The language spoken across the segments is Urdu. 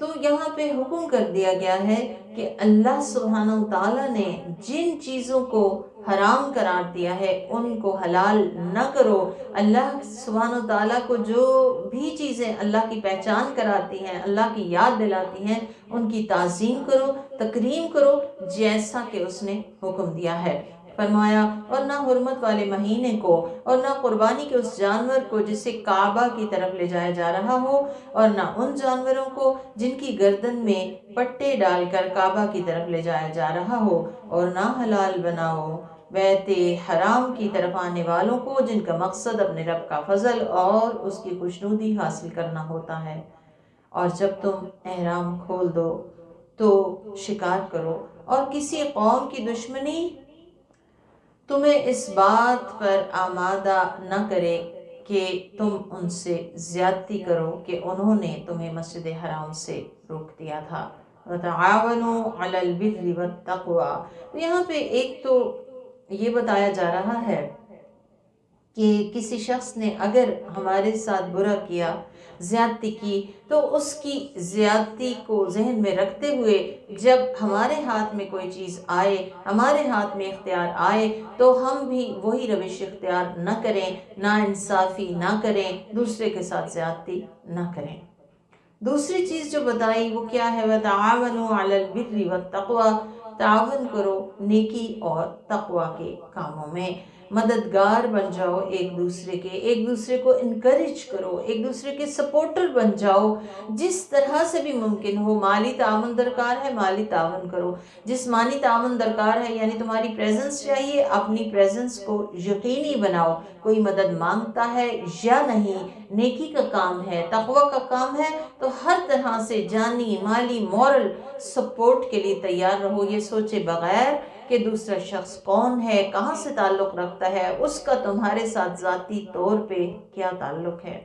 تو یہاں پہ حکم کر دیا گیا ہے کہ اللہ سبحانہ و تعالیٰ نے جن چیزوں کو حرام قرار دیا ہے ان کو حلال نہ کرو۔ اللہ سبحانہ و تعالیٰ کو جو بھی چیزیں اللہ کی پہچان کراتی ہیں، اللہ کی یاد دلاتی ہیں، ان کی تعظیم کرو، تکریم کرو، جیسا کہ اس نے حکم دیا ہے۔ فرمایا اور نہ حرمت والے مہینے کو اور نہ قربانی کے اس جانور کو جسے کعبہ کی طرف لے جایا جا رہا ہو، اور نہ ان جانوروں کو جن کی گردن میں پٹے ڈال کر کعبہ کی طرف لے جایا جا رہا ہو، اور نہ حلال بناؤ بیت حرام کی طرف آنے والوں کو جن کا مقصد اپنے رب کا فضل اور اس کی خوشنودی حاصل کرنا ہوتا ہے۔ اور جب تم احرام کھول دو تو شکار کرو، اور کسی قوم کی دشمنی تمہیں اس بات پر آمادہ نہ کرے کہ تم ان سے زیادتی کرو کہ انہوں نے تمہیں مسجد حرام سے روک دیا تھا۔ وَتَعَاوَنُوا عَلَى الْبِرِّ وَالتَّقْوَى۔ تو یہاں پہ ایک تو یہ بتایا جا رہا ہے کہ کسی شخص نے اگر ہمارے ساتھ برا کیا، زیادتی کی، تو اس کی زیادتی کو ذہن میں رکھتے ہوئے جب ہمارے ہاتھ میں کوئی چیز آئے، ہمارے ہاتھ میں اختیار آئے، تو ہم بھی وہی روش اختیار نہ کریں، نا انصافی نہ کریں، دوسرے کے ساتھ زیادتی نہ کریں۔ دوسری چیز جو بتائی وہ کیا ہے؟ وَتَعَاوَنُوا عَلَى الْبِرِّ وَالتَّقْوَى۔ تعاون کرو نیکی اور تقوی کے کاموں میں، مددگار بن جاؤ ایک دوسرے کے، ایک دوسرے کو انکریج کرو، ایک دوسرے کے سپورٹر بن جاؤ، جس طرح سے بھی ممکن ہو۔ مالی تعاون درکار ہے، مالی تعاون کرو۔ جسمانی تعاون درکار ہے، یعنی تمہاری پریزنس چاہیے، اپنی پریزنس کو یقینی بناؤ۔ کوئی مدد مانگتا ہے یا نہیں، نیکی کا کام ہے، تقوی کا کام ہے، تو ہر طرح سے جانی، مالی، مورل سپورٹ کے لیے تیار رہو، یہ سوچے بغیر کہ دوسرا شخص کون ہے، کہاں سے تعلق رکھتا ہے، اس کا تمہارے ساتھ ذاتی طور پہ کیا تعلق ہے۔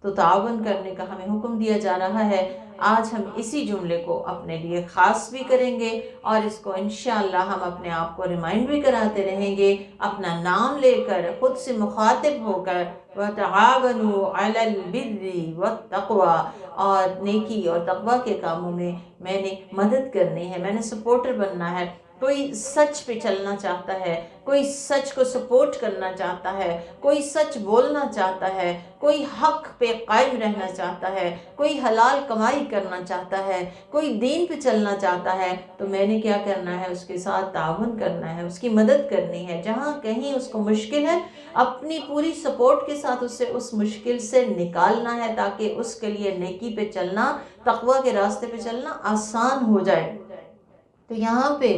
تو تعاون کرنے کا ہمیں حکم دیا جا رہا ہے۔ آج ہم اسی جملے کو اپنے لیے خاص بھی کریں گے، اور اس کو انشاءاللہ ہم اپنے آپ کو ریمائنڈ بھی کراتے رہیں گے، اپنا نام لے کر، خود سے مخاطب ہو کر، وَتَعَاوَنُوا عَلَى الْبِرِّ وَالتَّقْوَى، اور نیکی اور تقوی کے کاموں میں نے مدد کرنی ہے، میں نے سپورٹر بننا ہے۔ کوئی سچ پہ چلنا چاہتا ہے، کوئی سچ کو سپورٹ کرنا چاہتا ہے، کوئی سچ بولنا چاہتا ہے، کوئی حق پہ قائم رہنا چاہتا ہے، کوئی حلال کمائی کرنا چاہتا ہے، کوئی دین پہ چلنا چاہتا ہے، تو میں نے کیا کرنا ہے؟ اس کے ساتھ تعاون کرنا ہے، اس کی مدد کرنی ہے۔ جہاں کہیں اس کو مشکل ہے، اپنی پوری سپورٹ کے ساتھ اسے اس مشکل سے نکالنا ہے، تاکہ اس کے لیے نیکی پہ چلنا، تقوی کے راستے پہ چلنا آسان ہو جائے۔ تو یہاں پہ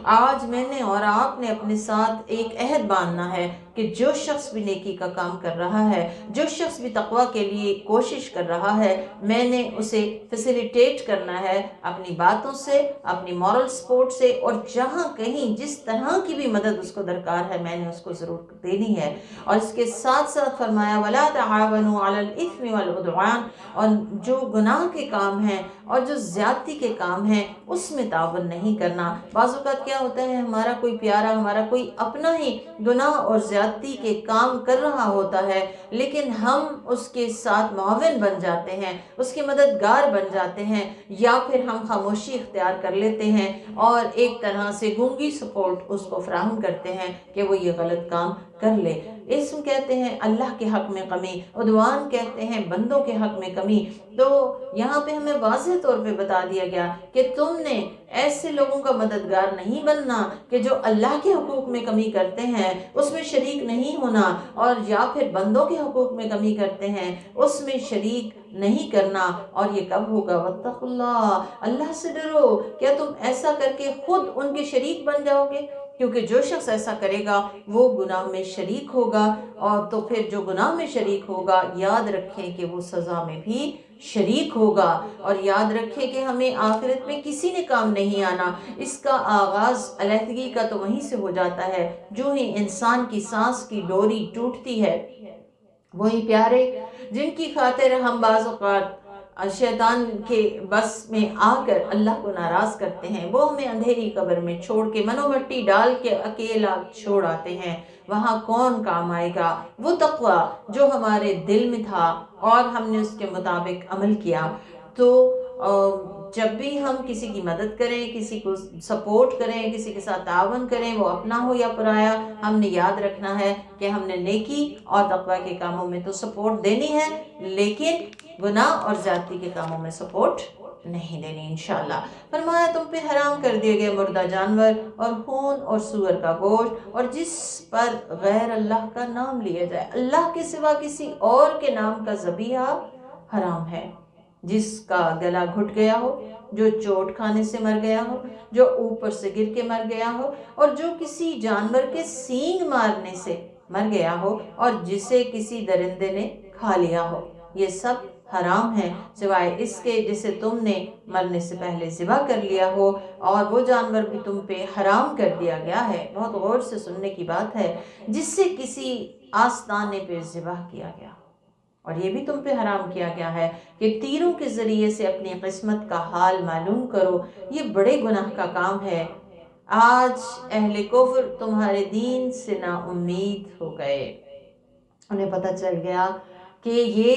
آج میں نے اور آپ نے اپنے ساتھ ایک عہد باندھنا ہے کہ جو شخص بھی نیکی کا کام کر رہا ہے، جو شخص بھی تقوی کے لیے کوشش کر رہا ہے، میں نے اسے فیسیلیٹیٹ کرنا ہے اپنی باتوں سے، اپنی مورل سپورٹ سے، اور جہاں کہیں جس طرح کی بھی مدد اس کو درکار ہے میں نے اس کو ضرور دینی ہے۔ اور اس کے ساتھ ساتھ فرمایا وَلَا تَعَاوَنُوا عَلَى الْإِثْمِ وَالْعُدْوَانِ، اور جو گناہ کے کام ہیں اور جو زیادتی کے کام ہیں اس میں تعاون نہیں کرنا۔ بعض اوقات کیا ہوتا ہے، ہمارا کوئی پیارا، ہمارا کوئی اپنا ہی گناہ اور زیادتی کے کام کر رہا ہوتا ہے، لیکن ہم اس کے ساتھ معاون بن جاتے ہیں، اس کے مددگار بن جاتے ہیں، یا پھر ہم خاموشی اختیار کر لیتے ہیں اور ایک طرح سے گونگی سپورٹ اس کو فراہم کرتے ہیں کہ وہ یہ غلط کام کر لے۔ اسم کہتے ہیں اللہ کے حق میں کمی، عدوان کہتے ہیں بندوں کے حق میں کمی۔ تو یہاں پہ ہمیں واضح طور پہ بتا دیا گیا کہ تم نے ایسے لوگوں کا مددگار نہیں بننا کہ جو اللہ کے حقوق میں کمی کرتے ہیں اس میں شریک نہیں ہونا، اور یا پھر بندوں کے حقوق میں کمی کرتے ہیں اس میں شریک نہیں کرنا۔ اور یہ کب ہوگا؟ واتقوا اللہ، اللہ سے ڈرو۔ کیا تم ایسا کر کے خود ان کے شریک بن جاؤ گے؟ کیونکہ جو شخص ایسا کرے گا وہ گناہ میں شریک ہوگا، اور تو پھر جو گناہ میں شریک ہوگا یاد رکھیں کہ وہ سزا میں بھی شریک ہوگا۔ اور یاد رکھیں کہ ہمیں آخرت میں کسی نے کام نہیں آنا، اس کا آغاز علیحدگی کا تو وہیں سے ہو جاتا ہے۔ جو ہی انسان کی سانس کی ڈوری ٹوٹتی ہے، وہی پیارے جن کی خاطر ہم بعض اوقات شیطان کے بس میں آ کر اللہ کو ناراض کرتے ہیں، وہ ہمیں اندھیری قبر میں چھوڑ کے منو مٹی ڈال کے اکیلا چھوڑ آتے ہیں، وہاں کون کام آئے گا؟ وہ تقوی جو ہمارے دل میں تھا اور ہم نے اس کے مطابق عمل کیا۔ تو جب بھی ہم کسی کی مدد کریں، کسی کو سپورٹ کریں، کسی کے ساتھ تعاون کریں، وہ اپنا ہو یا پرایا، ہم نے یاد رکھنا ہے کہ ہم نے نیکی اور تقوی کے کاموں میں تو سپورٹ دینی ہے، لیکن گناہ اور زیادتی کے کاموں میں سپورٹ نہیں دینی انشاءاللہ۔ فرمایا تم پہ حرام کر دیے گئے مردہ جانور اور خون اور سور کا گوشت اور جس پر غیر اللہ کا نام لیا جائے، اللہ کے سوا کسی اور کے نام کا ذبیحہ حرام ہے، جس کا گلا گھٹ گیا ہو، جو چوٹ کھانے سے مر گیا ہو، جو اوپر سے گر کے مر گیا ہو، اور جو کسی جانور کے سینگ مارنے سے مر گیا ہو، اور جسے کسی درندے نے کھا لیا ہو، یہ سب حرام ہے سوائے اس کے جسے تم نے مرنے سے پہلے ذبح کر لیا ہو، اور وہ جانور بھی تم پہ حرام کر دیا گیا ہے، بہت غور سے سننے کی بات ہے، جس سے کسی آستانے پہ ذبح کیا گیا، اور یہ بھی تم پہ حرام کیا گیا ہے کہ تیروں کے ذریعے سے اپنی قسمت کا حال معلوم کرو، یہ بڑے گناہ کا کام ہے۔ آج اہل کفر تمہارے دین سے نا امید ہو گئے، انہیں پتہ چل گیا کہ یہ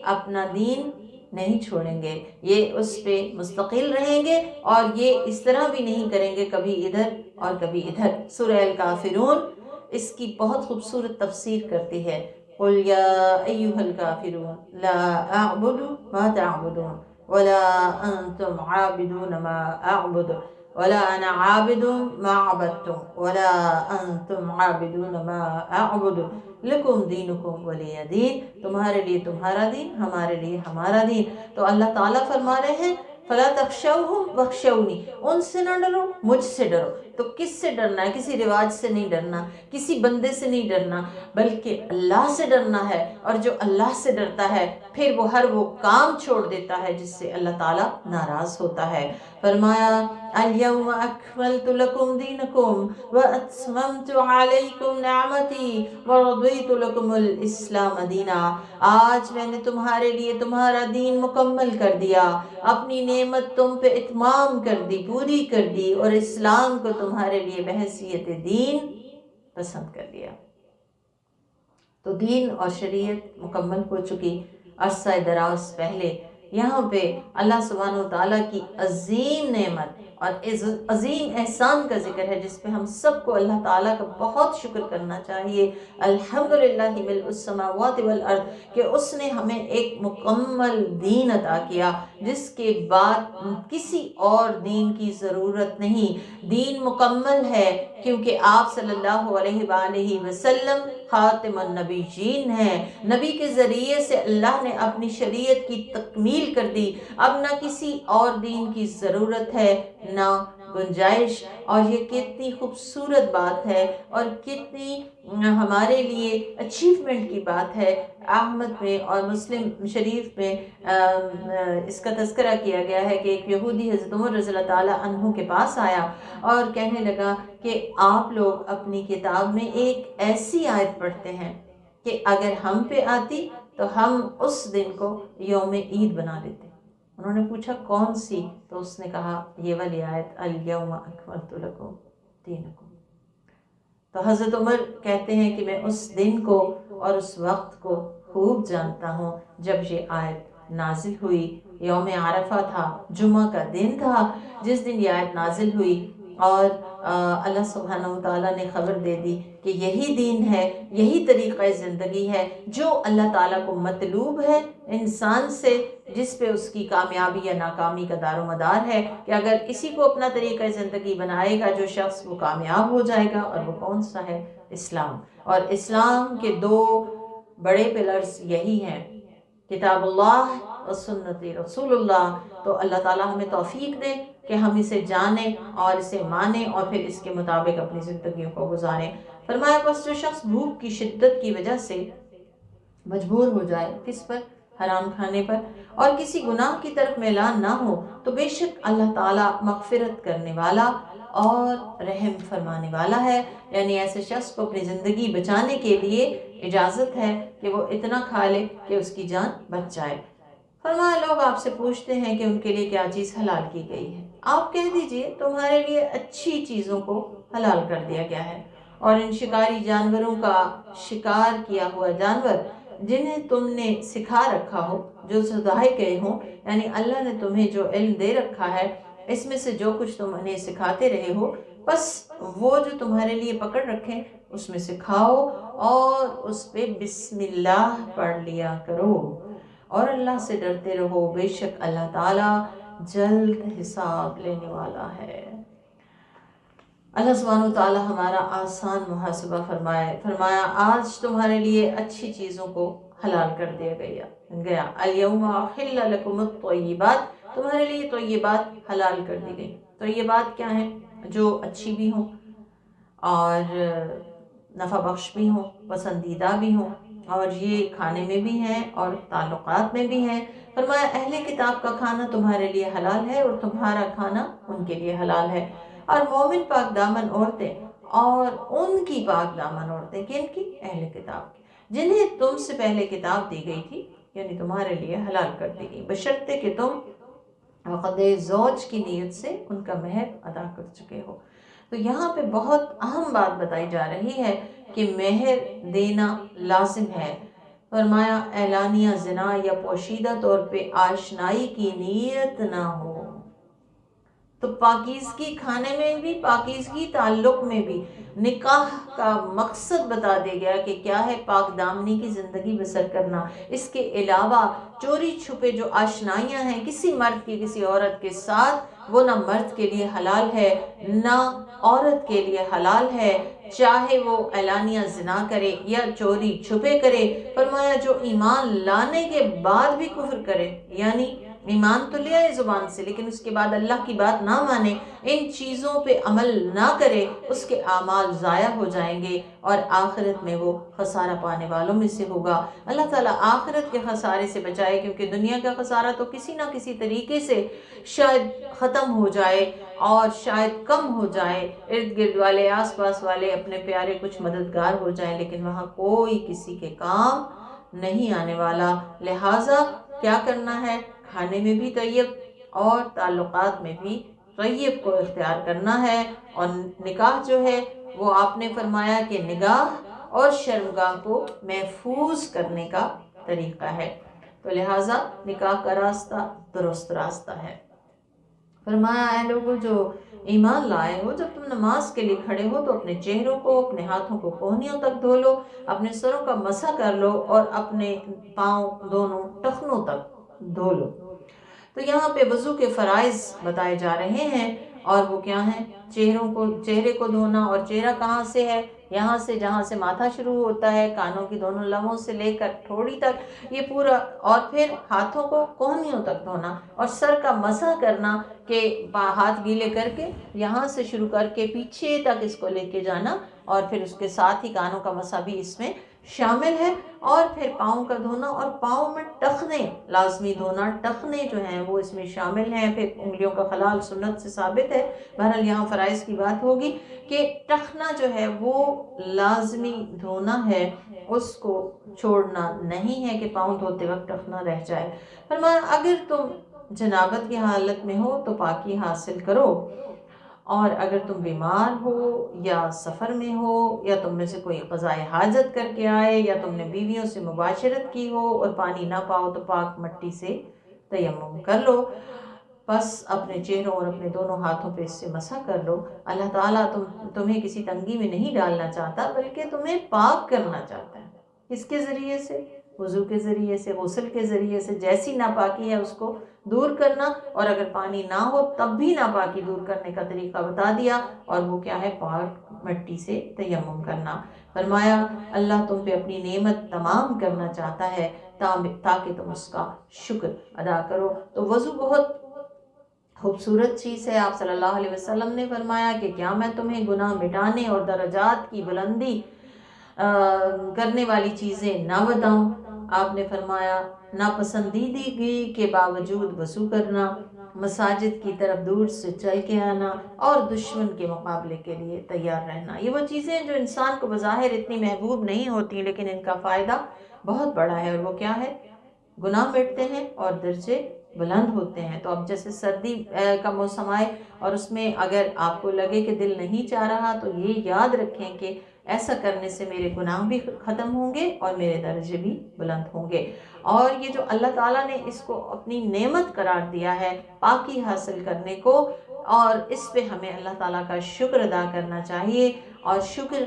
اپنا دین نہیں چھوڑیں گے، یہ اس پہ مستقل رہیں گے، اور یہ اس طرح بھی نہیں کریں گے کبھی ادھر اور کبھی ادھر۔ سورہ الکافرون اس کی بہت خوبصورت تفسیر کرتی ہے، قُلْ يَا أَيُّهَا الْكَافِرُونَ لَا أَعْبُدُ مَا تَعْبُدُونَ وَلَا أَنْتُمْ عَابِدُونَ مَا أَعْبُدُ وَلَا أَنَا عَابِدٌ مَا عَبَدتُّمْ وَلَا أَنْتُمْ عَابِدُونَ مَا أَعْبُدُ لَكُمْ دِينُكُمْ وَلِيَ دِين، تمہارے لیے تمہارا دین، ہمارے لیے ہمارا دین۔ تو اللہ تعالیٰ فرما رہے ہیں فَلَا تَخْشَوْهُمْ وَاخْشَوْنِي، ان سے نہ ڈرو، مجھ سے ڈرو۔ تو کس سے ڈرنا ہے؟ کسی رواج سے نہیں ڈرنا، کسی بندے سے نہیں ڈرنا، بلکہ اللہ سے ڈرنا ہے، اور جو اللہ سے ڈرتا ہے پھر وہ ہر وہ کام چھوڑ دیتا ہے جس سے اللہ تعالیٰ ناراض ہوتا ہے۔ فرمایا الْيَوْمَ أَكْمَلْتُ لَكُمْ دِينَكُمْ وَأَتْمَمْتُ عَلَيْكُمْ نِعْمَتِي وَرَضِيتُ لَكُمُ الْإِسْلَامَ دِينًا، آج میں نے تمہارے لیے تمہارا دین مکمل کر دیا، اپنی نعمت تم پہ اتمام کر دی، پوری کر دی، اور اسلام کو تمہارے لیے بحیثیت دین پسند کر دیا۔ تو دین اور شریعت مکمل ہو چکی عرصہ دراز پہلے۔ یہاں پہ اللہ سبحانہ وتعالیٰ کی عظیم نعمت اور عظیم احسان کا ذکر ہے، جس پہ ہم سب کو اللہ تعالیٰ کا بہت شکر کرنا چاہیے۔ الحمدللہ ملء السماوات والارض، کہ اس نے ہمیں ایک مکمل دین عطا کیا، جس کے بعد کسی اور دین کی ضرورت نہیں۔ دین مکمل ہے کیونکہ آپ صلی اللہ علیہ وآلہ وسلم خاتم النبیین ہیں، نبی کے ذریعے سے اللہ نے اپنی شریعت کی تکمیل کر دی، اب نہ کسی اور دین کی ضرورت ہے نہ گنجائش۔ اور یہ کتنی خوبصورت بات ہے اور کتنی ہمارے لیے اچیومنٹ کی بات ہے۔ احمد میں اور مسلم شریف میں اس کا تذکرہ کیا گیا ہے کہ ایک یہودی حضرت عمر رضی اللہ تعالیٰ عنہ کے پاس آیا اور کہنے لگا کہ آپ لوگ اپنی کتاب میں ایک ایسی آیت پڑھتے ہیں کہ اگر ہم پہ آتی تو ہم اس دن کو یوم عید بنا لیتے۔ انہوں نے پوچھا کون سی؟ تو اس نے کہا یہ والی آیت الیوم اکملت لکم دینکم۔ تو حضرت عمر کہتے ہیں کہ میں اس دن کو اور اس وقت کو خوب جانتا ہوں جب یہ آیت نازل ہوئی۔ یوم عرفہ تھا، جمعہ کا دن تھا جس دن یہ آیت نازل ہوئی، اور اللہ سبحانہ وتعالیٰ نے خبر دے دی کہ یہی دین ہے، یہی طریقہ زندگی ہے جو اللہ تعالیٰ کو مطلوب ہے انسان سے، جس پہ اس کی کامیابی یا ناکامی کا دار و مدار ہے، کہ اگر اسی کو اپنا طریقہ زندگی بنائے گا جو شخص وہ کامیاب ہو جائے گا۔ اور وہ کون سا ہے؟ اسلام۔ اور اسلام کے دو بڑے پلرز یہی ہیں، کتاب اللہ اور سنت رسول اللہ۔ تو اللہ تعالیٰ ہمیں توفیق دے کہ ہم اسے جانیں اور اسے مانیں اور پھر اس کے مطابق اپنی زندگیوں کو گزاریں۔ فرمایا پس جو شخص بھوک کی شدت کی وجہ سے مجبور ہو جائے، کس پر؟ حرام کھانے پر، اور کسی گناہ کی طرف میلان نہ ہو، تو بے شک اللہ تعالیٰ مغفرت کرنے والا اور رحم فرمانے والا ہے۔ یعنی ایسے شخص کو اپنی زندگی بچانے کے لیے اجازت ہے کہ وہ اتنا کھا لے کہ اس کی جان بچ جائے۔ فرمایا لوگ آپ سے پوچھتے ہیں کہ ان کے لیے کیا چیز حلال کی گئی ہے، آپ کہہ دیجئے تمہارے لیے اچھی چیزوں کو حلال کر دیا گیا ہے، اور ان شکاری جانوروں کا شکار کیا ہوا جانور جنہیں تم نے سکھا رکھا ہو، جو سدھائے گئے ہوں، یعنی اللہ نے تمہیں جو علم دے رکھا ہے اس میں سے جو کچھ تم انہیں سکھاتے رہے ہو، بس وہ جو تمہارے لیے پکڑ رکھیں اس میں سکھاؤ اور اس پہ بسم اللہ پڑھ لیا کرو، اور اللہ سے ڈرتے رہو، بے شک اللہ تعالیٰ جلد حساب لینے والا ہے۔ اللہ سبحانہ و تعالیٰ ہمارا آسان محاسبہ فرمایا آج تمہارے لیے اچھی چیزوں کو حلال کر دیا گیا، الیوم احل لکم الطیبات، تمہارے لیے طیبات حلال کر دی گئی۔ طیبات کیا ہیں؟ جو اچھی بھی ہوں اور نفع بخش بھی ہوں، پسندیدہ بھی ہوں، اور یہ کھانے میں بھی ہیں اور تعلقات میں بھی ہیں۔ فرمایا اہل کتاب کا کھانا تمہارے لیے حلال ہے اور تمہارا کھانا ان کے لیے حلال ہے، اور مومن پاک دامن عورتیں اور ان کی پاک دامن عورتیں، کن کی؟ اہل کتاب کی، جنہیں تم سے پہلے کتاب دی گئی تھی، یعنی تمہارے لیے حلال کر دی گئی، بشرطے کہ تم عقد زوج کی نیت سے ان کا مہر ادا کر چکے ہو۔ تو یہاں پہ بہت اہم بات بتائی جا رہی ہے کہ مہر دینا لازم ہے۔ فرمایا اعلانیہ زنا یا پوشیدہ طور پہ آشنائی کی نیت نہ ہو۔ تو پاکیزگی کھانے میں بھی، پاکیزگی تعلق میں بھی، نکاح کا مقصد بتا دیا گیا کہ کیا ہے، پاک دامنی کی زندگی بسر کرنا۔ اس کے علاوہ چوری چھپے جو آشنائیاں ہیں کسی مرد کی کسی عورت کے ساتھ، وہ نہ مرد کے لیے حلال ہے نہ عورت کے لیے حلال ہے، چاہے وہ اعلانیہ زنا کرے یا چوری چھپے کرے۔ فرمایا جو ایمان لانے کے بعد بھی کفر کرے، یعنی ایمان تو لے آئے زبان سے لیکن اس کے بعد اللہ کی بات نہ مانے، ان چیزوں پہ عمل نہ کرے، اس کے اعمال ضائع ہو جائیں گے اور آخرت میں وہ خسارہ پانے والوں میں سے ہوگا۔ اللہ تعالیٰ آخرت کے خسارے سے بچائے، کیونکہ دنیا کا خسارہ تو کسی نہ کسی طریقے سے شاید ختم ہو جائے اور شاید کم ہو جائے، ارد گرد والے آس پاس والے اپنے پیارے کچھ مددگار ہو جائیں، لیکن وہاں کوئی کسی کے کام نہیں آنے والا۔ لہٰذا کیا کرنا ہے؟ کھانے میں بھی طیب اور تعلقات میں بھی طیب کو اختیار کرنا ہے، اور نکاح جو ہے وہ آپ نے فرمایا کہ نگاہ اور شرمگاہ کو محفوظ کرنے کا طریقہ ہے، تو لہٰذا نکاح کا راستہ درست راستہ ہے۔ فرمایا اے لوگوں جو ایمان لائے ہو، جب تم نماز کے لیے کھڑے ہو تو اپنے چہروں کو، اپنے ہاتھوں کو کوہنیوں تک دھو لو، اپنے سروں کا مسح کر لو اور اپنے پاؤں دونوں ٹخنوں تک دھو لو۔ تو یہاں پہ وضو کے فرائض بتائے جا رہے ہیں، اور وہ کیا ہیں؟ چہرے کو دھونا، اور چہرہ کہاں سے ہے؟ یہاں سے جہاں سے ماتھا شروع ہوتا ہے، کانوں کی دونوں لبوں سے لے کر ٹھوڑی تک، یہ پورا، اور پھر ہاتھوں کو کوہنیوں تک دھونا، اور سر کا مسح کرنا کہ ہاتھ گیلے کر کے یہاں سے شروع کر کے پیچھے تک اس کو لے کے جانا، اور پھر اس کے ساتھ ہی کانوں کا مسح بھی اس میں شامل ہے، اور پھر پاؤں کا دھونا، اور پاؤں میں ٹخنے لازمی دھونا، ٹخنے جو ہیں وہ اس میں شامل ہیں، پھر انگلیوں کا خلال سنت سے ثابت ہے۔ بہرحال یہاں فرائض کی بات ہوگی کہ ٹخنا جو ہے وہ لازمی دھونا ہے، اس کو چھوڑنا نہیں ہے کہ پاؤں دھوتے وقت ٹخنا رہ جائے۔ فرمایا اگر تم جنابت کی حالت میں ہو تو پاکی حاصل کرو، اور اگر تم بیمار ہو یا سفر میں ہو یا تم میں سے کوئی قضائے حاجت کر کے آئے یا تم نے بیویوں سے مباشرت کی ہو اور پانی نہ پاؤ تو پاک مٹی سے تیمم کر لو، بس اپنے چہروں اور اپنے دونوں ہاتھوں پہ اس سے مسح کر لو۔ اللہ تعالیٰ تمہیں کسی تنگی میں نہیں ڈالنا چاہتا، بلکہ تمہیں پاک کرنا چاہتا ہے۔ کس کے ذریعے سے؟ وضو کے ذریعے سے، غسل کے ذریعے سے، جیسی ناپاکی ہے اس کو دور کرنا، اور اگر پانی نہ ہو تب بھی ناپاکی دور کرنے کا طریقہ بتا دیا، اور وہ کیا ہے؟ پاک مٹی سے تیمم کرنا۔ فرمایا اللہ تم پہ اپنی نعمت تمام کرنا چاہتا ہے تاکہ تم اس کا شکر ادا کرو۔ تو وضو بہت خوبصورت چیز ہے۔ آپ صلی اللہ علیہ وسلم نے فرمایا کہ کیا میں تمہیں گناہ مٹانے اور درجات کی بلندی کرنے والی چیزیں نہ بتاؤں؟ آپ نے فرمایا ناپسندیدگی کے باوجود وضو کرنا، مساجد کی طرف دور سے چل کے آنا، اور دشمن کے مقابلے کے لیے تیار رہنا۔ یہ وہ چیزیں جو انسان کو بظاہر اتنی محبوب نہیں ہوتی لیکن ان کا فائدہ بہت بڑا ہے، اور وہ کیا ہے؟ گناہ مٹتے ہیں اور درجے بلند ہوتے ہیں۔ تو اب جیسے سردی کا موسم آئے اور اس میں اگر آپ کو لگے کہ دل نہیں چاہ رہا تو یہ یاد رکھیں کہ ایسا کرنے سے میرے گناہ بھی ختم ہوں گے اور میرے درجے بھی بلند ہوں گے۔ اور یہ جو اللہ تعالیٰ نے اس کو اپنی نعمت قرار دیا ہے پاکی حاصل کرنے کو، اور اس پہ ہمیں اللہ تعالیٰ کا شکر ادا کرنا چاہیے۔ اور شکر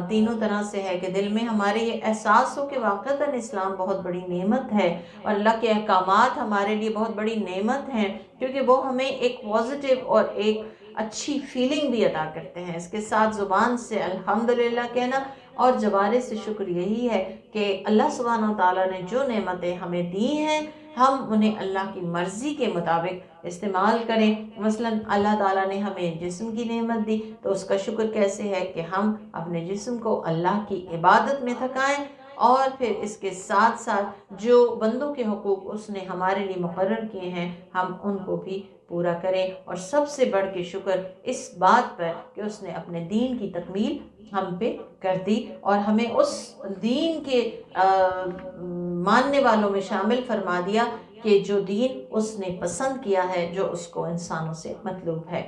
تینوں طرح سے ہے کہ دل میں ہمارے یہ احساس ہو کہ واقعتاً اسلام بہت بڑی نعمت ہے اور اللہ کے احکامات ہمارے لیے بہت بڑی نعمت ہیں، کیونکہ وہ ہمیں ایک پازیٹیو اور ایک اچھی فیلنگ بھی عطا کرتے ہیں۔ اس کے ساتھ زبان سے الحمدللہ کہنا اور جوارے سے شکر یہی ہے کہ اللہ سبحانہ وتعالیٰ نے جو نعمتیں ہمیں دی ہیں ہم انہیں اللہ کی مرضی کے مطابق استعمال کریں۔ مثلا اللہ تعالیٰ نے ہمیں جسم کی نعمت دی تو اس کا شکر کیسے ہے کہ ہم اپنے جسم کو اللہ کی عبادت میں تھکائیں، اور پھر اس کے ساتھ ساتھ جو بندوں کے حقوق اس نے ہمارے لیے مقرر کیے ہیں ہم ان کو بھی پورا کریں۔ اور سب سے بڑھ کے شکر اس بات پر کہ اس نے اپنے دین کی تکمیل ہم پہ کر دی اور ہمیں اس دین کے ماننے والوں میں شامل فرما دیا کہ جو دین اس نے پسند کیا ہے، جو اس کو انسانوں سے مطلوب ہے۔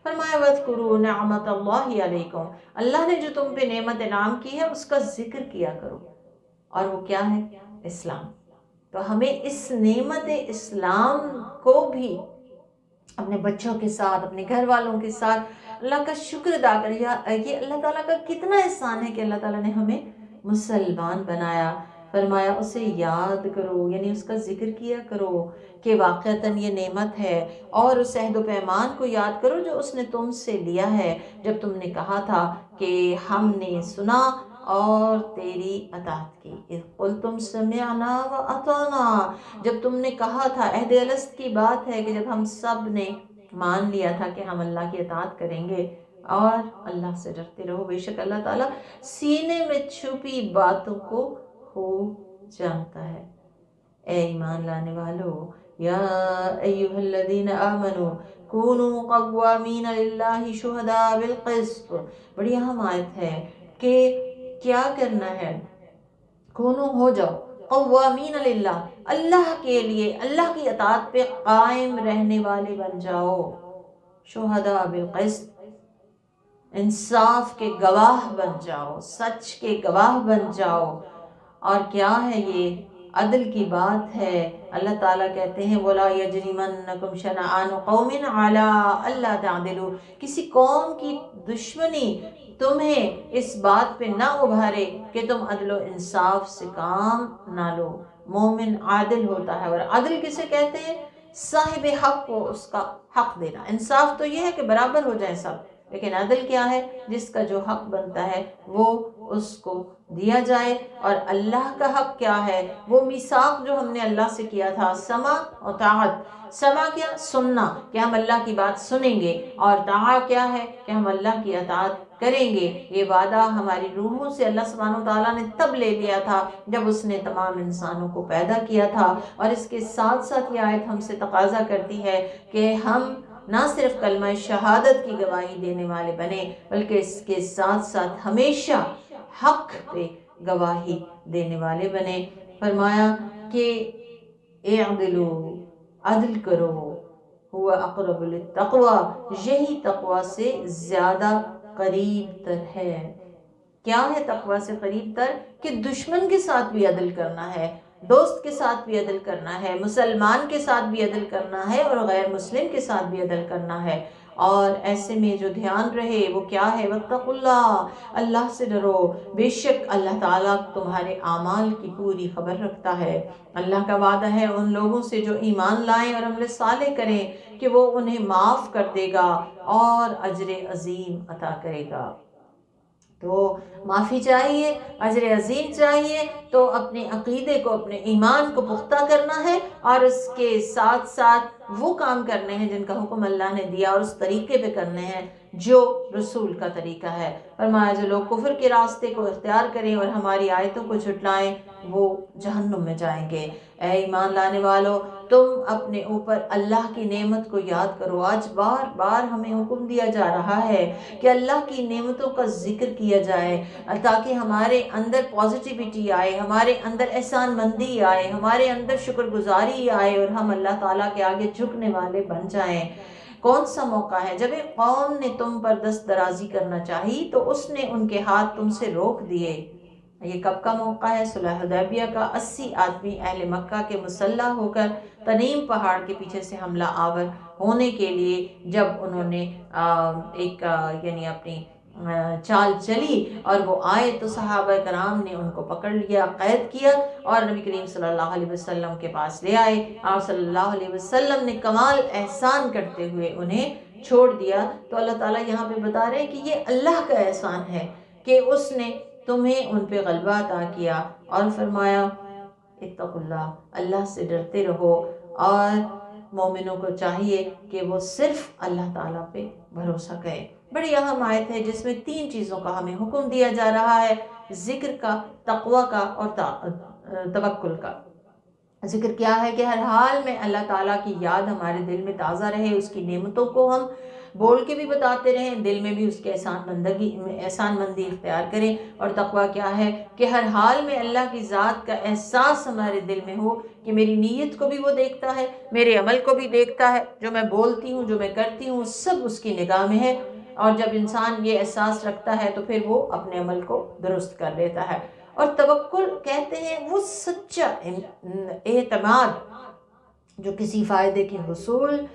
فرمایا وَاذْكُرُوا نِعْمَتَ اللَّهِ عَلَيْكُمْ، اللہ نے جو تم پہ نعمت انعام کی ہے اس کا ذکر کیا کرو، اور وہ کیا ہے؟ اسلام۔ تو ہمیں اس نعمت اسلام کو بھی اپنے بچوں کے ساتھ، اپنے گھر والوں کے ساتھ اللہ کا شکر ادا کریں۔ یہ اللہ تعالیٰ کا کتنا احسان ہے کہ اللہ تعالیٰ نے ہمیں مسلمان بنایا۔ فرمایا اسے یاد کرو، یعنی اس کا ذکر کیا کرو کہ واقعتاً یہ نعمت ہے، اور اس عہد و پیمان کو یاد کرو جو اس نے تم سے لیا ہے جب تم نے کہا تھا کہ ہم نے سنا اور تیری اطاعت کی۔ اذ قلتم سمعنا واطعنا، جب تم نے کہا تھا، عہد الست کی بات ہے کہ جب ہم سب نے مان لیا تھا کہ ہم اللہ کی اطاعت کریں گے اور اللہ سے ڈرتے رہو، بے شک اللہ تعالیٰ سینے میں چھپی باتوں کو خوب جانتا ہے۔ اے ایمان لانے والو، یا ایہا الذین آمنوا کونوا قوامین للہ شہداء بالقسط، بڑی اہم آیت ہے کہ کیا کرنا ہے، کونو ہو جاؤ قوامین للہ، اللہ کے لیے، اللہ کی اطاعت پہ قائم رہنے والے بن جاؤ، شہداء بالقسط، انصاف کے گواہ بن جاؤ، سچ کے گواہ بن جاؤ۔ اور کیا ہے یہ؟ عدل کی بات ہے۔ اللہ تعالیٰ کہتے ہیں وَلَا يَجْرِمَنَّكُمْ شَنَآنُ قَوْمٍ عَلَىٰ أَلَّا تَعْدِلُوا، کسی قوم کی دشمنی تمہیں اس بات پہ نہ ابھارے کہ تم عدل و انصاف سے کام نہ لو۔ مومن عادل ہوتا ہے، اور عدل کسے کہتے ہیں؟ صاحب حق کو اس کا حق دینا۔ انصاف تو یہ ہے کہ برابر ہو جائیں سب، لیکن عدل کیا ہے؟ جس کا جو حق بنتا ہے وہ اس کو دیا جائے۔ اور اللہ کا حق کیا ہے؟ وہ میثاق جو ہم نے اللہ سے کیا تھا، سمع اور طاعت۔ سمع کیا؟ سننا، کہ ہم اللہ کی بات سنیں گے، اور طاعت کیا ہے؟ کہ ہم اللہ کی اطاعت کریں گے۔ یہ وعدہ ہماری روحوں سے اللہ سبحانہ وتعالیٰ نے تب لے لیا تھا جب اس نے تمام انسانوں کو پیدا کیا تھا۔ اور اس کے ساتھ ساتھ یہ آیت ہم سے تقاضا کرتی ہے کہ ہم نہ صرف کلمہ شہادت کی گواہی دینے والے بنے، بلکہ اس کے ساتھ ساتھ ہمیشہ حق پہ گواہی دینے والے بنے۔ فرمایا کہ اعدلوا، عدل کرو، ہوا اقرب للتقوی، یہی تقوی سے زیادہ قریب تر ہے۔ کیا ہے تقوی سے قریب تر؟ کہ دشمن کے ساتھ بھی عدل کرنا ہے، دوست کے ساتھ بھی عدل کرنا ہے، مسلمان کے ساتھ بھی عدل کرنا ہے، اور غیر مسلم کے ساتھ بھی عدل کرنا ہے۔ اور ایسے میں جو دھیان رہے وہ کیا ہے؟ واتقوا اللہ، اللہ سے ڈرو، بے شک اللہ تعالیٰ تمہارے اعمال کی پوری خبر رکھتا ہے۔ اللہ کا وعدہ ہے ان لوگوں سے جو ایمان لائیں اور عمل صالح کریں کہ وہ انہیں معاف کر دے گا اور اجر عظیم عطا کرے گا۔ تو معافی چاہیے، اجر عظیم چاہیے، تو اپنے عقیدے کو، اپنے ایمان کو پختہ کرنا ہے، اور اس کے ساتھ ساتھ وہ کام کرنے ہیں جن کا حکم اللہ نے دیا، اور اس طریقے پہ کرنے ہیں جو رسول کا طریقہ ہے۔ فرمایا جو لوگ کفر کے راستے کو اختیار کریں اور ہماری آیتوں کو جھٹلائیں وہ جہنم میں جائیں گے۔ اے ایمان لانے والو، تم اپنے اوپر اللہ کی نعمت کو یاد کرو۔ آج بار بار ہمیں حکم دیا جا رہا ہے کہ اللہ کی نعمتوں کا ذکر کیا جائے تاکہ ہمارے اندر پازیٹیوٹی آئے، ہمارے اندر احسان مندی آئے، ہمارے اندر شکر گزاری آئے، اور ہم اللہ تعالیٰ کے آگے جھکنے والے بن جائیں۔ کون سا موقع ہے؟ جب ایک قوم نے تم پر دست درازی کرنا چاہی تو اس نے ان کے ہاتھ تم سے روک دیے۔ یہ کب کا موقع ہے؟ صلح حدیبیہ کا۔ 80 آدمی اہل مکہ کے مسلح ہو کر تنیم پہاڑ کے پیچھے سے حملہ آور ہونے کے لیے جب انہوں نے یعنی اپنی چال چلی اور وہ آئے تو صحابہ کرام نے ان کو پکڑ لیا، قید کیا اور نبی کریم صلی اللہ علیہ وسلم کے پاس لے آئے۔ آپ صلی اللہ علیہ وسلم نے کمال احسان کرتے ہوئے انہیں چھوڑ دیا۔ تو اللہ تعالیٰ یہاں پہ بتا رہے ہیں کہ یہ اللہ کا احسان ہے کہ اس نے تمہیں ان پہ غلبہ عطا کیا، اور فرمایا اتقوا اللہ، اللہ سے ڈرتے رہو، اور مومنوں کو چاہیے کہ وہ صرف اللہ تعالیٰ پہ بھروسہ کریں۔ بڑی اہم آیت ہے جس میں 3 چیزوں کا ہمیں حکم دیا جا رہا ہے، ذکر کا، تقوی کا اور توکل کا۔ ذکر کیا ہے کہ ہر حال میں اللہ تعالیٰ کی یاد ہمارے دل میں تازہ رہے، اس کی نعمتوں کو ہم بول کے بھی بتاتے رہیں، دل میں بھی اس کے احسان مندی اختیار کریں۔ اور تقویٰ کیا ہے کہ ہر حال میں اللہ کی ذات کا احساس ہمارے دل میں ہو کہ میری نیت کو بھی وہ دیکھتا ہے، میرے عمل کو بھی دیکھتا ہے، جو میں بولتی ہوں، جو میں کرتی ہوں، سب اس کی نگاہ میں ہے۔ اور جب انسان یہ احساس رکھتا ہے تو پھر وہ اپنے عمل کو درست کر لیتا ہے۔ اور توکل کہتے ہیں وہ سچا اعتماد جو کسی فائدے کے حصول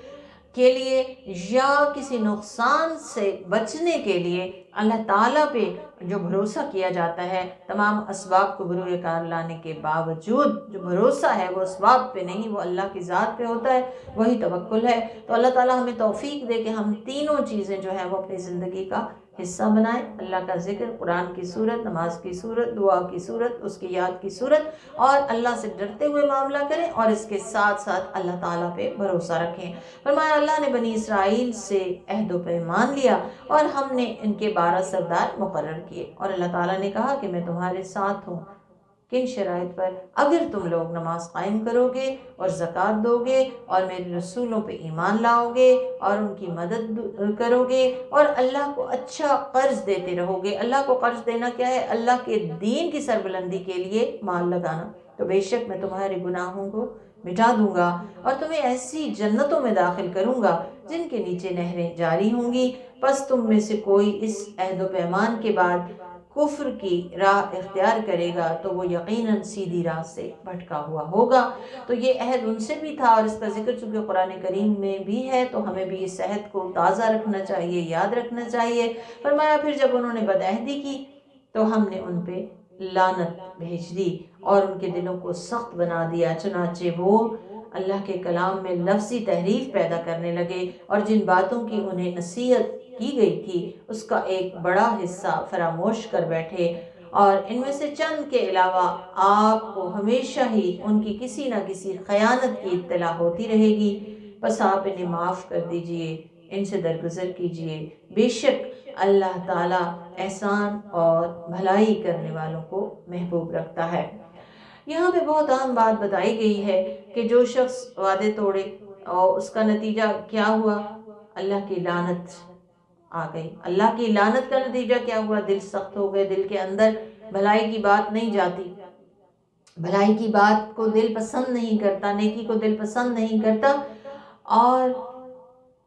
کے لیے یا کسی نقصان سے بچنے کے لیے اللہ تعالیٰ پہ جو بھروسہ کیا جاتا ہے، تمام اسباب کو بروئے کار لانے کے باوجود جو بھروسہ ہے وہ اسباب پہ نہیں، وہ اللہ کی ذات پہ ہوتا ہے، وہی توکل ہے۔ تو اللہ تعالیٰ ہمیں توفیق دے کہ ہم تینوں چیزیں جو ہیں وہ اپنی زندگی کا حصہ بنائیں، اللہ کا ذکر، قرآن کی صورت، نماز کی صورت، دعا کی صورت، اس کی یاد کی صورت، اور اللہ سے ڈرتے ہوئے معاملہ کریں، اور اس کے ساتھ ساتھ اللہ تعالیٰ پہ بھروسہ رکھیں۔ فرمایا اللہ نے بنی اسرائیل سے عہد و پیمان لیا اور ہم نے ان کے 12 سردار مقرر کیے، اور اللہ تعالیٰ نے کہا کہ میں تمہارے ساتھ ہوں۔ کن شرائط پر؟ اگر تم لوگ نماز قائم کرو گے اور زکوٰۃ دو گے اور میرے رسولوں پہ ایمان لاؤ گے اور ان کی مدد کرو گے اور اللہ کو اچھا قرض دیتے رہو گے۔ اللہ کو قرض دینا کیا ہے؟ اللہ کے دین کی سربلندی کے لیے مال لگانا۔ تو بے شک میں تمہارے گناہوں کو مٹا دوں گا اور تمہیں ایسی جنتوں میں داخل کروں گا جن کے نیچے نہریں جاری ہوں گی۔ پس تم میں سے کوئی اس عہد و پیمان کے بعد کفر کی راہ اختیار کرے گا تو وہ یقیناً سیدھی راہ سے بھٹکا ہوا ہوگا۔ تو یہ عہد ان سے بھی تھا، اور اس کا ذکر چونکہ قرآن کریم میں بھی ہے تو ہمیں بھی اس عہد کو تازہ رکھنا چاہیے، یاد رکھنا چاہیے۔ فرمایا پھر جب انہوں نے بدعہدی کی تو ہم نے ان پہ لعنت بھیج دی اور ان کے دلوں کو سخت بنا دیا، چنانچہ وہ اللہ کے کلام میں لفظی تحریف پیدا کرنے لگے، اور جن باتوں کی انہیں نصیحت کی گئی تھی اس کا ایک بڑا حصہ فراموش کر بیٹھے، اور ان میں سے چند کے علاوہ آپ کو ہمیشہ ہی ان کی کسی نہ کسی خیانت کی اطلاع ہوتی رہے گی۔ بس آپ انہیں معاف کر دیجئے، ان سے درگزر کیجئے، بے شک اللہ تعالیٰ احسان اور بھلائی کرنے والوں کو محبوب رکھتا ہے۔ یہاں پہ بہت اہم بات بتائی گئی ہے کہ جو شخص وعدے توڑے اور اس کا نتیجہ کیا ہوا؟ اللہ کی لعنت آ گئی۔ اللہ کی لعنت کا نتیجہ کیا ہوا؟ دل سخت ہو گئے، دل کے اندر بھلائی کی بات نہیں جاتی، بھلائی کی بات کو دل پسند نہیں کرتا، نیکی کو دل پسند نہیں کرتا۔ اور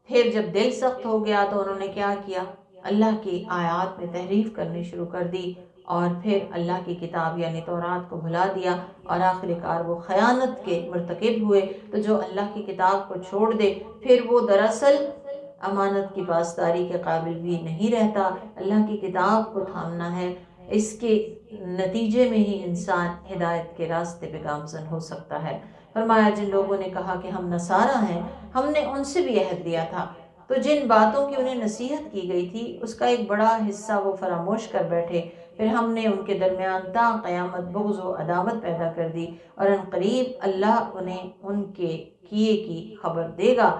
پھر جب دل سخت ہو گیا تو انہوں نے کیا کیا؟ اللہ کی آیات میں تحریف کرنی شروع کر دی، اور پھر اللہ کی کتاب یعنی تورات کو بھلا دیا، اور آخر کار وہ خیانت کے مرتکب ہوئے۔ تو جو اللہ کی کتاب کو چھوڑ دے پھر وہ دراصل امانت کی پاسداری کے قابل بھی نہیں رہتا۔ اللہ کی کتاب کو تھامنا ہے، اس کے نتیجے میں ہی انسان ہدایت کے راستے پہ گامزن ہو سکتا ہے۔ فرمایا جن لوگوں نے کہا کہ ہم نصارہ ہیں، ہم نے ان سے بھی عہد لیا تھا، تو جن باتوں کی انہیں نصیحت کی گئی تھی اس کا ایک بڑا حصہ وہ فراموش کر بیٹھے، پھر ہم نے ان کے درمیان تا قیامت بغض و عداوت پیدا کر دی، اور ان قریب اللہ انہیں ان کے کیے کی خبر دے گا۔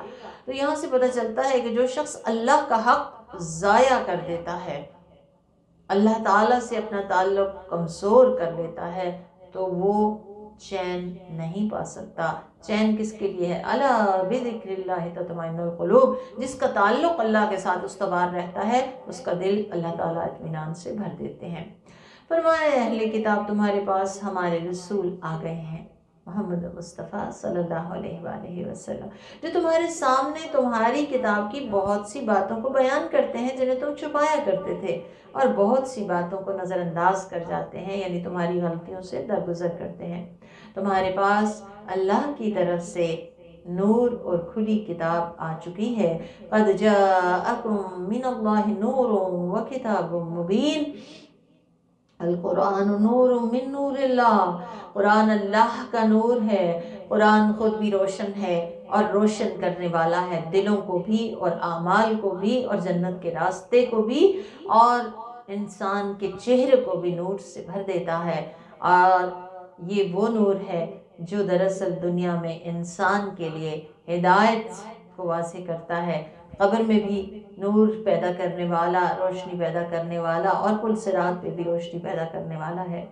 تو یہاں سے پتہ چلتا ہے کہ جو شخص اللہ کا حق ضائع کر دیتا ہے، اللہ تعالیٰ سے اپنا تعلق کمزور کر لیتا ہے، تو وہ چین نہیں پا سکتا۔ چین کس کے لیے ہے؟ الا بذکر اللہ تطمئن القلوب، جس کا تعلق اللہ کے ساتھ استوار رہتا ہے اس کا دل اللہ تعالیٰ اطمینان سے بھر دیتے ہیں۔ فرمایا اہل کتاب تمہارے پاس ہمارے رسول آ گئے ہیں، محمد مصطفیٰ صلی اللہ علیہ وآلہ وسلم، جو تمہارے سامنے تمہاری کتاب کی بہت سی باتوں کو بیان کرتے ہیں جنہیں تم چھپایا کرتے تھے، اور بہت سی باتوں کو نظر انداز کر جاتے ہیں، یعنی تمہاری غلطیوں سے درگزر کرتے ہیں۔ تمہارے پاس اللہ کی طرف سے نور اور کھلی کتاب آ چکی ہے۔ قد جاءکم من اللہ نور و کتاب مبین، القرآن نور من نور اللہ، قرآن اللہ کا نور ہے، قرآن خود بھی روشن ہے اور روشن کرنے والا ہے دلوں کو بھی اور اعمال کو بھی اور جنت کے راستے کو بھی اور انسان کے چہرے کو بھی نور سے بھر دیتا ہے۔ اور یہ وہ نور ہے جو دراصل دنیا میں انسان کے لیے ہدایت کو واضح کرتا ہے، قبر میں بھی نور پیدا کرنے والا، روشنی پیدا کرنے والا، اور پل صراط پہ بھی روشنی پیدا کرنے والا ہے۔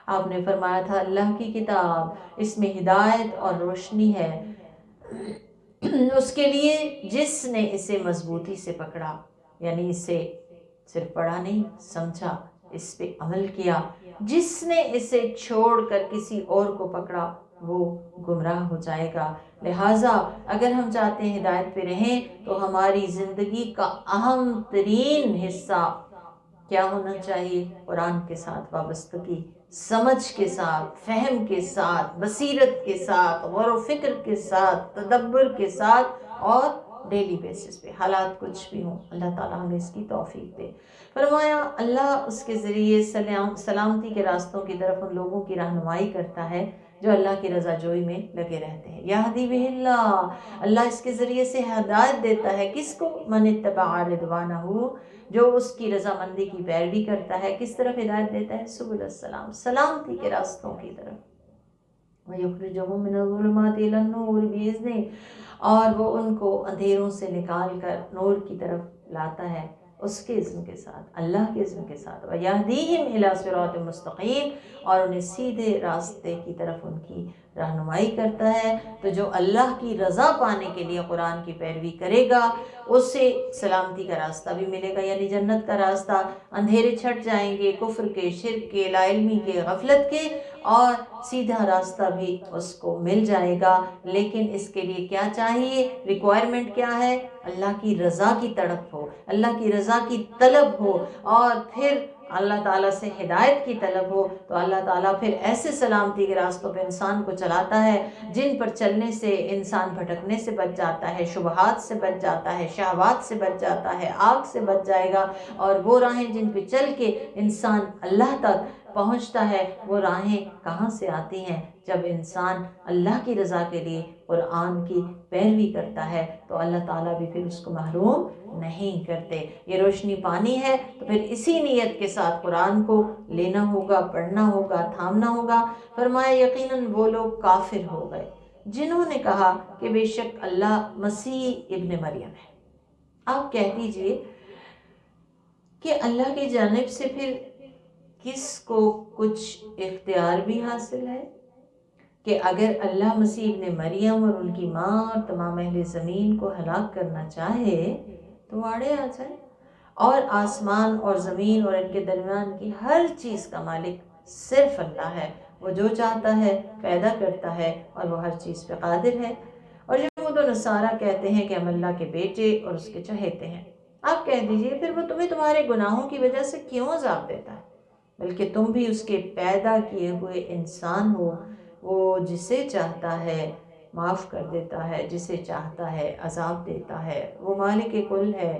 آپ نے فرمایا تھا اللہ کی کتاب، اس میں ہدایت اور روشنی ہے اس کے لیے جس نے اسے مضبوطی سے پکڑا، یعنی اسے صرف پڑھا نہیں، سمجھا، اس پہ عمل کیا۔ جس نے اسے چھوڑ کر کسی اور کو پکڑا وہ گمراہ ہو جائے گا۔ لہٰذا اگر ہم چاہتے ہیں ہدایت پہ رہیں تو ہماری زندگی کا اہم ترین حصہ کیا ہونا چاہیے؟ قرآن کے ساتھ وابستگی، سمجھ کے ساتھ، فہم کے ساتھ، بصیرت کے ساتھ، غور و فکر کے ساتھ، تدبر کے ساتھ، اور ڈیلی بیسس پہ حالات کچھ بھی ہوں اللہ تعالیٰ ہمیں اس کی توفیق دے۔ فرمایا اللہ اس کے ذریعے سلامتی کے راستوں کی طرف ان لوگوں کی رہنمائی کرتا ہے جو اللہ کی رضا جوئی میں لگے رہتے ہیں۔ یہدی بہ اللہ، اللہ اس کے ذریعے سے ہدایت دیتا ہے کس کو؟ من اتبع رضوانہ، جو اس کی رضامندی کی پیروی کرتا ہے۔ کس طرف ہدایت دیتا ہے؟ سبل السلام، سلامتی کے راستوں کی طرف۔ وَيُخْرِجُهُم مِّنَ الظُّلُمَاتِ إِلَى النُّورِ بِإِذْنِهِ، اور وہ ان کو اندھیروں سے نکال کر نور کی طرف لاتا ہے اس کے اذن کے ساتھ، اللہ کے اذن کے ساتھ۔ وَيَهْدِيهِمْ إِلَى صِرَاطٍ مُّسْتَقِيمٍ، اور انہیں سیدھے راستے کی طرف ان کی رہنمائی کرتا ہے۔ تو جو اللہ کی رضا پانے کے لیے قرآن کی پیروی کرے گا اسے سلامتی کا راستہ بھی ملے گا، یعنی جنت کا راستہ۔ اندھیرے چھٹ جائیں گے کفر کے، شرک کے، لا علمی کے، غفلت کے، اور سیدھا راستہ بھی اس کو مل جائے گا۔ لیکن اس کے لیے کیا چاہیے؟ ریکوائرمنٹ کیا ہے؟ اللہ کی رضا کی تڑپ ہو، اللہ کی رضا کی طلب ہو، اور پھر اللہ تعالیٰ سے ہدایت کی طلب ہو۔ تو اللہ تعالیٰ پھر ایسے سلامتی کے راستوں پہ انسان کو چلاتا ہے جن پر چلنے سے انسان بھٹکنے سے بچ جاتا ہے، شبہات سے بچ جاتا ہے، شہوات سے بچ جاتا ہے، آگ سے بچ جائے گا۔ اور وہ راہیں جن پہ چل کے انسان اللہ تک پہنچتا ہے، وہ راہیں کہاں سے آتی ہیں؟ جب انسان اللہ کی رضا کے لیے قرآن کی پیروی کرتا ہے تو اللہ تعالیٰ بھی پھر اس کو محروم نہیں کرتے۔ یہ روشنی پانی ہے تو پھر اسی نیت کے ساتھ قرآن کو لینا ہوگا، پڑھنا ہوگا، تھامنا ہوگا۔ فرمایا یقیناً وہ لوگ کافر ہو گئے جنہوں نے کہا کہ بے شک اللہ مسیح ابن مریم ہے۔ آپ کہہ دیجئے کہ اللہ کی جانب سے پھر کس کو کچھ اختیار بھی حاصل ہے کہ اگر اللہ مسیح ابن مریم اور ان کی ماں اور تمام اہل زمین کو ہلاک کرنا چاہے تو آڑے آ جائے، اور آسمان اور زمین اور ان کے درمیان کی ہر چیز کا مالک صرف اللہ ہے، وہ جو چاہتا ہے پیدا کرتا ہے اور وہ ہر چیز پہ قادر ہے۔ اور یہود و نصارہ کہتے ہیں کہ ہم اللہ کے بیٹے اور اس کے چہیتے ہیں۔ آپ کہہ دیجئے پھر وہ تمہیں تمہارے گناہوں کی وجہ سے کیوں عذاب دیتا ہے؟ بلکہ تم بھی اس کے پیدا کیے ہوئے انسان ہو، وہ جسے چاہتا ہے معاف کر دیتا ہے، جسے چاہتا ہے عذاب دیتا ہے، وہ مالک کل ہے۔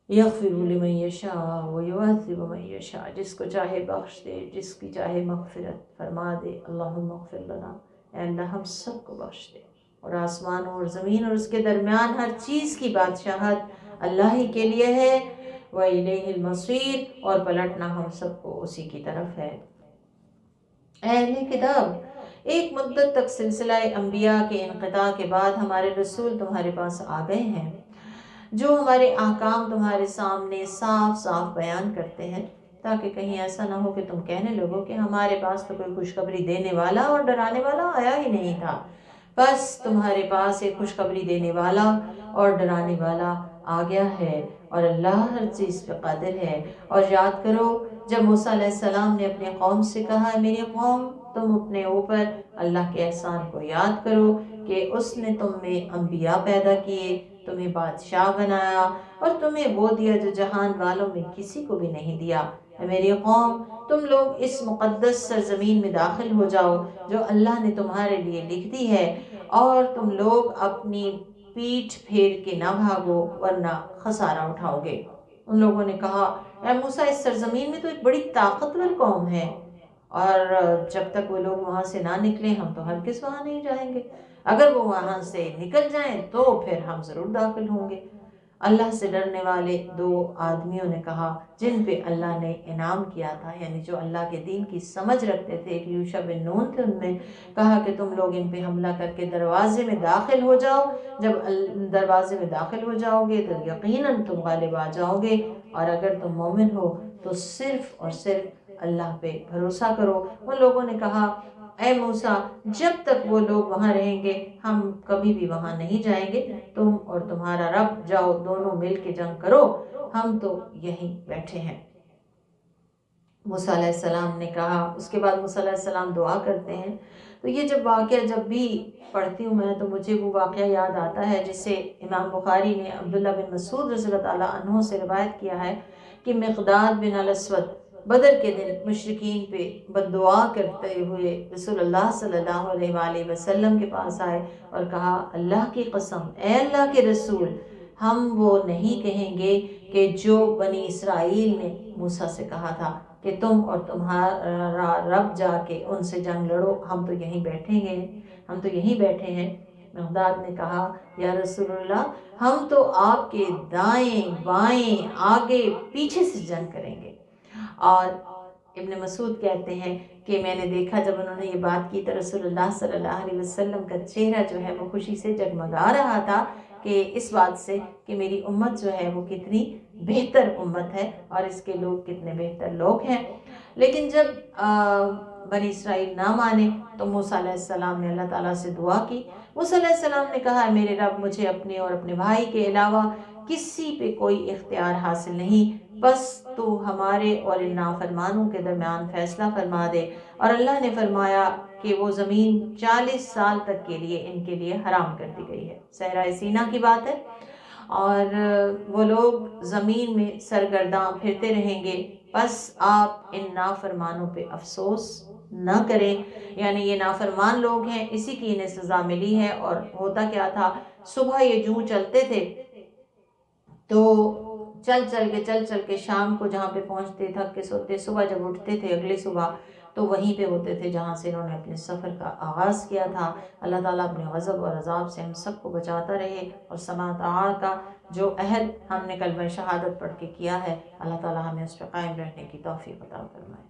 یغفر لمن یشاء ویعذب من یشاء، جس کو چاہے بخش دے، جس کی چاہے مغفرت فرما دے۔ اللہم اغفر لنا، اے اللہ ہم سب کو بخش دے۔ اور آسمان اور زمین اور اس کے درمیان ہر چیز کی بادشاہت اللہ ہی کے لیے ہے۔ وَإِلَيْهِ الْمَصِيرُ، اور پلٹنا ہم سب کو اسی کی طرف ہے۔ اے اہل کتاب، ایک مدت تک سلسلہ انبیاء کے انقطاع کے بعد ہمارے رسول تمہارے پاس آ گئے ہیں جو ہمارے احکام تمہارے سامنے صاف صاف بیان کرتے ہیں، تاکہ کہیں ایسا نہ ہو کہ تم کہنے لگو کہ ہمارے پاس تو کوئی خوشخبری دینے والا اور ڈرانے والا آیا ہی نہیں تھا۔ بس تمہارے پاس ایک خوشخبری دینے والا اور ڈرانے والا آ گیا ہے، اور اللہ ہر چیز پہ قادر ہے۔ اور یاد کرو جب موسیٰ علیہ السلام نے اپنے قوم سے کہا میری قوم تم اپنے اوپر اللہ کے احسان کو یاد کرو کہ اس نے تم میں انبیاء پیدا کیے، تمہیں بادشاہ بنایا اور تمہیں وہ دیا جو جہان والوں میں کسی کو بھی نہیں دیا۔ اے میری قوم تم لوگ اس مقدس سرزمین میں داخل ہو جاؤ جو اللہ نے تمہارے لیے لکھ دی ہے، اور تم لوگ اپنی پیٹھ پھیر کے نہ بھاگو ورنہ خسارہ اٹھاؤ گے۔ ان لوگوں نے کہا اے موسیٰ اس سرزمین میں تو ایک بڑی طاقتور قوم ہے، اور جب تک وہ لوگ وہاں سے نہ نکلیں ہم تو ہرگز وہاں نہیں جائیں گے، اگر وہ وہاں سے نکل جائیں تو پھر ہم ضرور داخل ہوں گے۔ اللہ سے ڈرنے والے دو آدمیوں نے کہا جن پہ اللہ نے انعام کیا تھا، یعنی جو اللہ کے دین کی سمجھ رکھتے تھے، ایک یوشع بن نون تھے، ان نے کہا کہ تم لوگ ان پہ حملہ کر کے دروازے میں داخل ہو جاؤ، جب دروازے میں داخل ہو جاؤ گے تو یقیناً تم غالب آ جاؤ گے، اور اگر تم مومن ہو تو صرف اور صرف اللہ پہ بھروسہ کرو۔ ان لوگوں نے کہا اے موسیٰ جب تک وہ لوگ وہاں رہیں گے ہم کبھی بھی وہاں نہیں جائیں گے، تم اور تمہارا رب جاؤ دونوں مل کے جنگ کرو، ہم تو یہیں بیٹھے ہیں۔ موسیٰ علیہ السلام نے کہا، اس کے بعد موسیٰ علیہ السلام دعا کرتے ہیں، تو یہ جب واقعہ جب بھی پڑھتی ہوں میں تو مجھے وہ واقعہ یاد آتا ہے جسے امام بخاری نے عبداللہ بن مسعود رضی اللہ تعالیٰ عنہ سے روایت کیا ہے کہ مقداد بن الاسود بدر کے دن مشرکین پہ بد دعا کرتے ہوئے رسول اللہ صلی اللہ علیہ وآلہ وسلم کے پاس آئے اور کہا اللہ کی قسم اے اللہ کے رسول، ہم وہ نہیں کہیں گے کہ جو بنی اسرائیل نے موسیٰ سے کہا تھا کہ تم اور تمہارا رب جا کے ان سے جنگ لڑو، ہم تو یہیں بیٹھیں گے، ہم تو یہیں بیٹھے ہیں۔ مقداد نے کہا یا رسول اللہ ہم تو آپ کے دائیں بائیں آگے پیچھے سے جنگ کریں گے۔ اور ابن مسعود کہتے ہیں کہ میں نے دیکھا جب انہوں نے یہ بات کی تو رسول اللہ صلی اللہ علیہ وسلم کا چہرہ جو ہے وہ خوشی سے جگمگا رہا تھا کہ اس بات سے کہ میری امت جو ہے وہ کتنی بہتر امت ہے اور اس کے لوگ کتنے بہتر لوگ ہیں۔ لیکن جب بنی اسرائیل نہ مانے تو موسیٰ علیہ السلام نے اللہ تعالیٰ سے دعا کی۔ موسیٰ علیہ السلام نے کہا میرے رب مجھے اپنے اور اپنے بھائی کے علاوہ کسی پہ کوئی اختیار حاصل نہیں، بس تو ہمارے اور ان نافرمانوں کے درمیان فیصلہ فرما دے۔ اور اللہ نے فرمایا کہ وہ زمین 40 سال تک کے لیے ان کے لیے حرام کر دی گئی ہے۔ صحرائے سینا کی بات ہے، اور وہ لوگ زمین میں سرگرداں پھرتے رہیں گے، بس آپ ان نافرمانوں پہ افسوس نہ کریں۔ یعنی یہ نافرمان لوگ ہیں، اسی کی انہیں سزا ملی ہے۔ اور ہوتا کیا تھا، صبح یہ جوں چلتے تھے تو چل چل کے شام کو جہاں پہ پہنچتے تھک کے سوتے، صبح جب اٹھتے تھے اگلی صبح تو وہیں پہ ہوتے تھے جہاں سے انہوں نے اپنے سفر کا آغاز کیا تھا۔ اللہ تعالیٰ اپنے غضب اور عذاب سے ہم سب کو بچاتا رہے، اور سماع کا جو عہد ہم نے کلمہ شہادت پڑھ کے کیا ہے اللہ تعالیٰ ہمیں اس پہ قائم رہنے کی توفیق عطا فرمائے۔